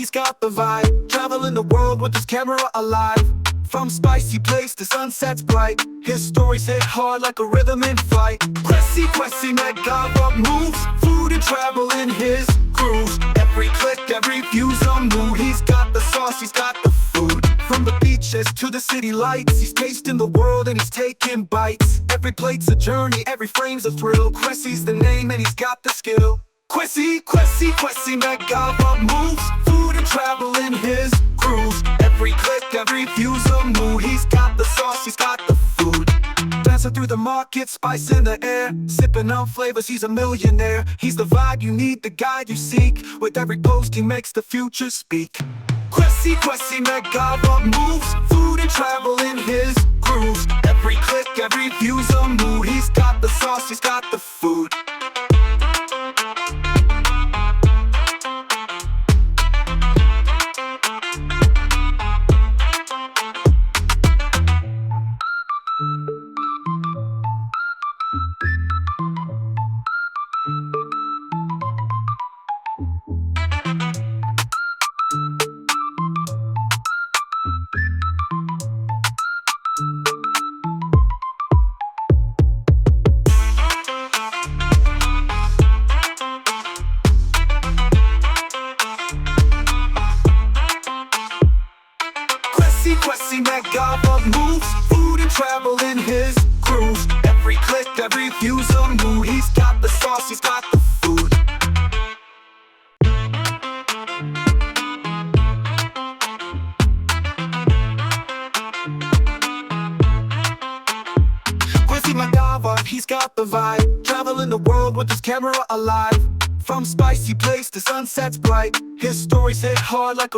he's got the vibe, traveling the world with his camera alive. From spicy place to sunsets bright, his stories hit hard like a rhythm in flight. Kwesi, Megawatt moves, food and travel in his grooves. Every click, every view's a mood. He's got the sauce, he's got the food. From the beaches to the city lights, he's tasting the world and he's taking bites. Every plate's a journey, every frame's a thrill. Kwesi's the name and he's got the skill. Kwesi, Megawatt moves, food and travel in his grooves. Every click, every view's a mood. He's got the sauce, he's got the food. Dancing through the market, spice in the air, sipping on flavors, he's a millionaire. He's the vibe you need, the guide you seek. With every post he makes the future speak. Kwesi, Megawatt moves, food and travel in his grooves. Every click, every view's a mood. He's got the sauce, he's got the food. Kwesi, Megawatt moves, food and travel in his grooves. Every click, every view's a mood. He's got the sauce, he's got the food. Kwesi, Megawatt, he's got the vibe, traveling the world with his camera alive. From spicy place to sunsets bright, his stories hit hard like a